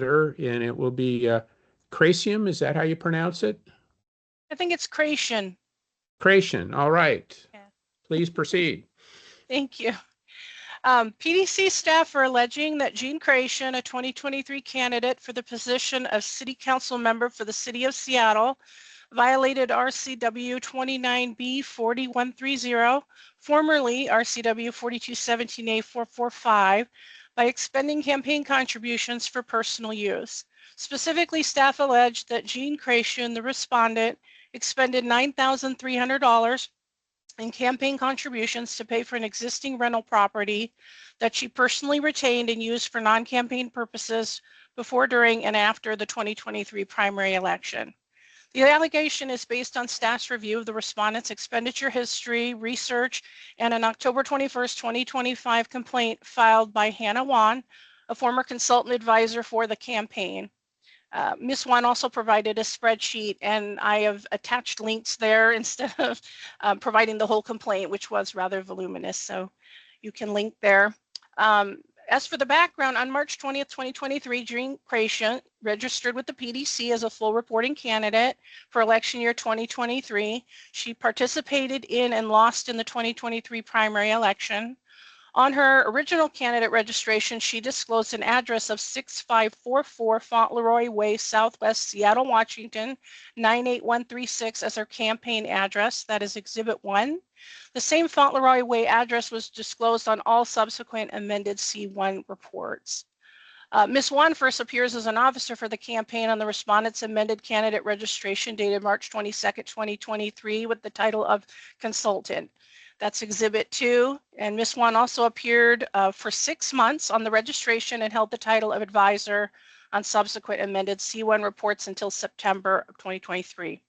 and it will be Craciun. Is that how you pronounce it? I think it's Craciun. Craciun. All right. Yeah. Please proceed. Thank you. PDC staff are alleging that Jean Craciun, a 2023 candidate for the position of City Council member for the City of Seattle, violated RCW 29B 4130, formerly RCW 4217A 445, by expending campaign contributions for personal use. Specifically, staff alleged that Jean Craciun, the respondent, expended $9,300 in campaign contributions to pay for an existing rental property that she personally retained and used for non-campaign purposes before, during, and after the 2023 primary election. The allegation is based on staff's review of the respondent's expenditure history, research, and an October 21st, 2025 complaint filed by Hannah Wan, a former consultant advisor for the campaign. Ms. Wan also provided a spreadsheet, and I have attached links there instead of providing the whole complaint, which was rather voluminous, so you can link there. As for the background, on March 20th, 2023, Jean Craciun registered with the PDC as a full reporting candidate for election year 2023. She participated in and lost in the 2023 primary election. On her original candidate registration, she disclosed an address of 6544 Fauntleroy Way, Southwest Seattle, Washington, 98136 as her campaign address. That is Exhibit 1. The same Fauntleroy Way address was disclosed on all subsequent amended C1 reports. Ms. Wan first appears as an officer for the campaign on the respondent's amended candidate registration dated March 22nd, 2023, with the title of consultant. That's Exhibit 2. And Ms. Wan also appeared for 6 months on the registration and held the title of advisor on subsequent amended C1 reports until September of 2023.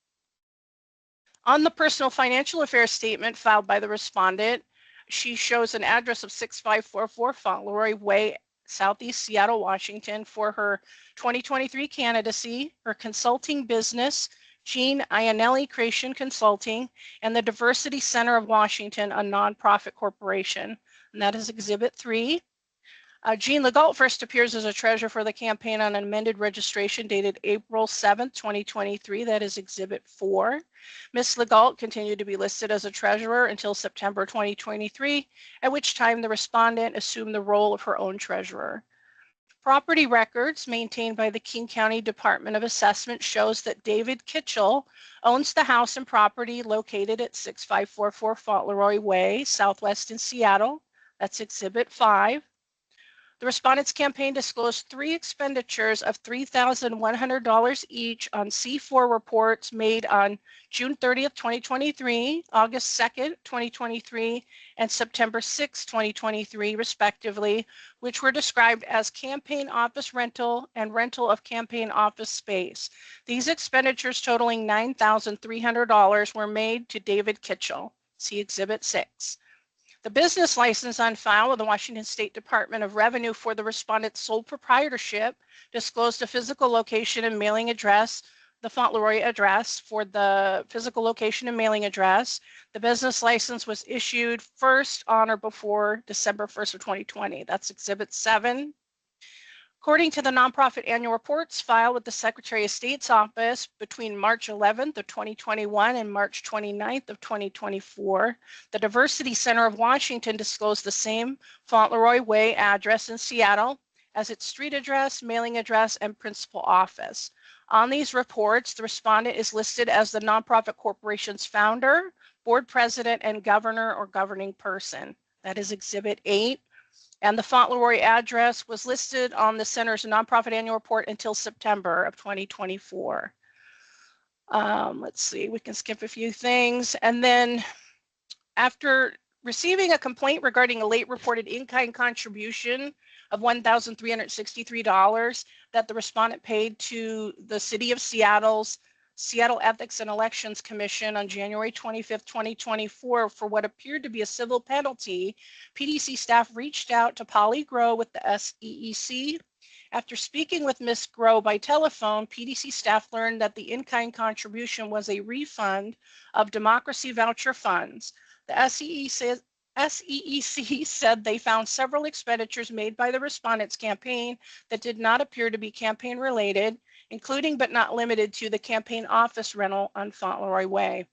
On the personal financial affairs statement filed by the respondent, she shows an address of 6544 Fauntleroy Way, Southeast Seattle, Washington, for her 2023 candidacy, her consulting business, Jean Iannelli Craciun Consulting, and the Diversity Center of Washington, a nonprofit corporation. And that is Exhibit 3. Jean Legault first appears as a treasurer for the campaign on an amended registration dated April 7th, 2023. That is Exhibit 4. Ms. Legault continued to be listed as a treasurer until September 2023, at which time the respondent assumed the role of her own treasurer. Property records maintained by the King County Department of Assessment shows that David Kitchell owns the house and property located at 6544 Fauntleroy Way, Southwest in Seattle. That's Exhibit 5. The respondent's campaign disclosed 3 expenditures of $3,100 each on C4 reports made on June 30th, 2023, August 2nd, 2023, and September 6th, 2023, respectively, which were described as campaign office rental and rental of campaign office space. These expenditures totaling $9,300 were made to David Kitchell. See Exhibit 6. The business license on file with the Washington State Department of Revenue for the respondent's sole proprietorship disclosed a physical location and mailing address, the Fauntleroy address for the physical location and mailing address. The business license was issued first on or before December 1st of 2020. That's Exhibit 7. According to the nonprofit annual reports filed with the Secretary of State's office between March 11th of 2021 and March 29th of 2024, the Diversity Center of Washington disclosed the same Fauntleroy Way address in Seattle as its street address, mailing address, and principal office. On these reports, the respondent is listed as the nonprofit corporation's founder, board president, and governor or governing person. That is Exhibit 8. And the Fauntleroy address was listed on the center's nonprofit annual report until September of 2024. Let's see, we can skip a few things. And then after receiving a complaint regarding a late reported in-kind contribution of $1,363 that the respondent paid to the City of Seattle's Seattle Ethics and Elections Commission on January 25th, 2024 for what appeared to be a civil penalty, PDC staff reached out to Polly Grow with the SEEC. After speaking with Ms. Grow by telephone, PDC staff learned that the in-kind contribution was a refund of democracy voucher funds. The SEEC said they found several expenditures made by the respondent's campaign that did not appear to be campaign related, including but not limited to the campaign office rental on Fauntleroy Way.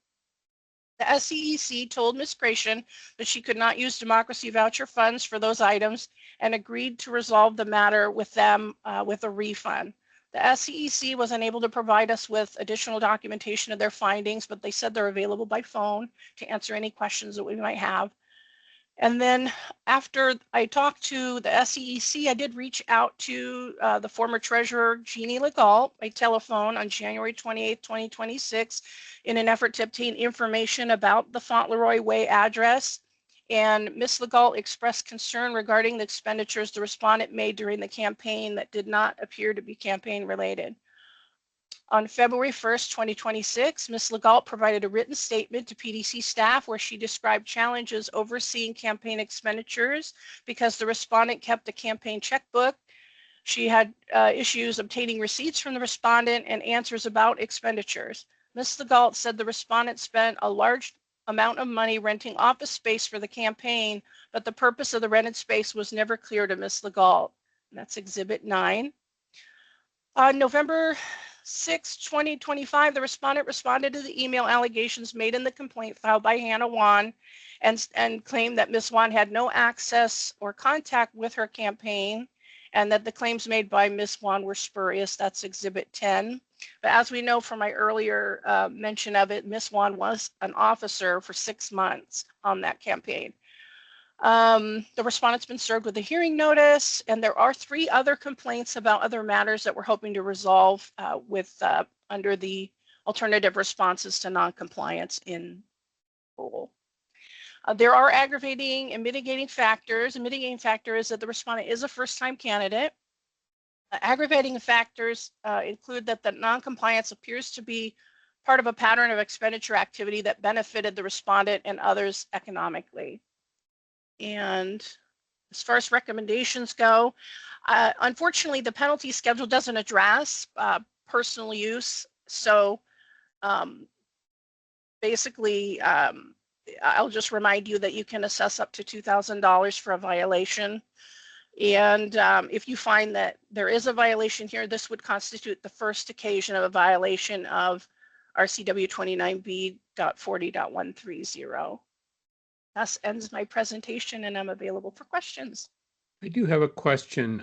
The SEEC told Ms. Craciun that she could not use democracy voucher funds for those items and agreed to resolve the matter with them with a refund. The SEEC was unable to provide us with additional documentation of their findings, but they said they're available by phone to answer any questions that we might have. And then after I talked to the SEEC, I did reach out to the former treasurer, Jeannie Legault, by telephone on January 28, 2026, in an effort to obtain information about the Fauntleroy Way address. And Ms. Legault expressed concern regarding the expenditures the respondent made during the campaign that did not appear to be campaign related. On February 1st, 2026, Ms. Legault provided a written statement to PDC staff where she described challenges overseeing campaign expenditures because the respondent kept a campaign checkbook. She had issues obtaining receipts from the respondent and answers about expenditures. Ms. Legault said the respondent spent a large amount of money renting office space for the campaign, but the purpose of the rented space was never clear to Ms. Legault. That's Exhibit 9. On November 6, 2025, the respondent responded to the email allegations made in the complaint filed by Hannah Wan and claimed that Ms. Wan had no access or contact with her campaign and that the claims made by Ms. Wan were spurious. That's Exhibit 10. But as we know from my earlier mention of it, Ms. Wan was an officer for 6 months on that campaign. The respondent's been served with a hearing notice, and there are 3 other complaints about other matters that we're hoping to resolve under the alternative responses to noncompliance in rule. There are aggravating and mitigating factors. A mitigating factor is that the respondent is a first-time candidate. Aggravating factors include that the noncompliance appears to be part of a pattern of expenditure activity that benefited the respondent and others economically. And as far as recommendations go, unfortunately, the penalty schedule doesn't address personal use. So basically, I'll just remind you that you can assess up to $2,000 for a violation. And if you find that there is a violation here, this would constitute the first occasion of a violation of RCW 29B.40.130. Thus ends my presentation, and I'm available for questions. I do have a question.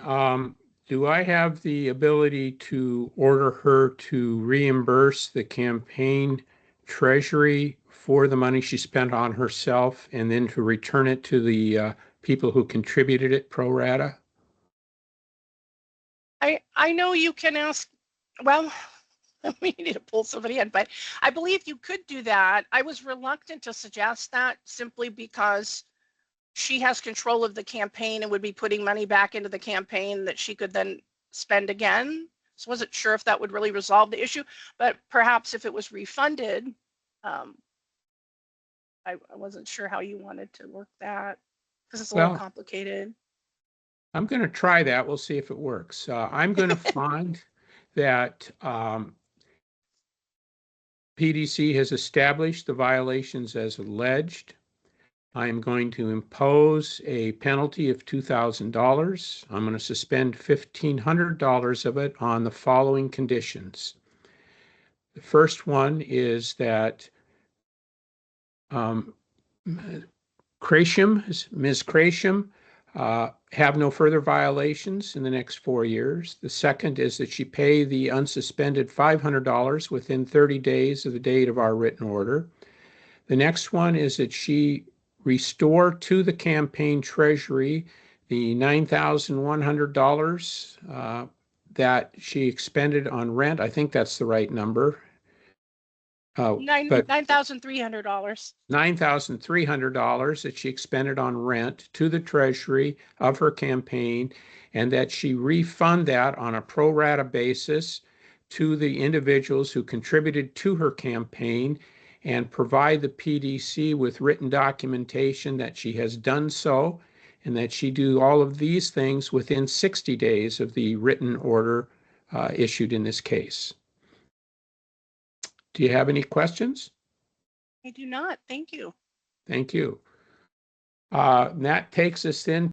Do I have the ability to order her to reimburse the campaign treasury for the money she spent on herself and then to return it to the people who contributed it pro rata? I know you can ask, well, we need to pull somebody in, but I believe you could do that. I was reluctant to suggest that simply because she has control of the campaign and would be putting money back into the campaign that she could then spend again. So I wasn't sure if that would really resolve the issue, but perhaps if it was refunded, I wasn't sure how you wanted to work that because it's a little complicated. I'm going to try that. We'll see if it works. I'm going to find that PDC has established the violations as alleged. I am going to impose a penalty of $2,000. I'm going to suspend $1,500 of it on the following conditions. The first one is that Ms. Craciun, have no further violations in the next 4 years. The second is that she pay the unsuspended $500 within 30 days of the date of our written order. The next one is that she restore to the campaign treasury the $9,100 that she expended on rent. I think that's the right number. $9,300. $9,300 that she expended on rent to the treasury of her campaign, and that she refund that on a pro rata basis to the individuals who contributed to her campaign, and provide the PDC with written documentation that she has done so, and that she do all of these things within 60 days of the written order issued in this case. Do you have any questions? I do not. Thank you. Thank you. That takes us then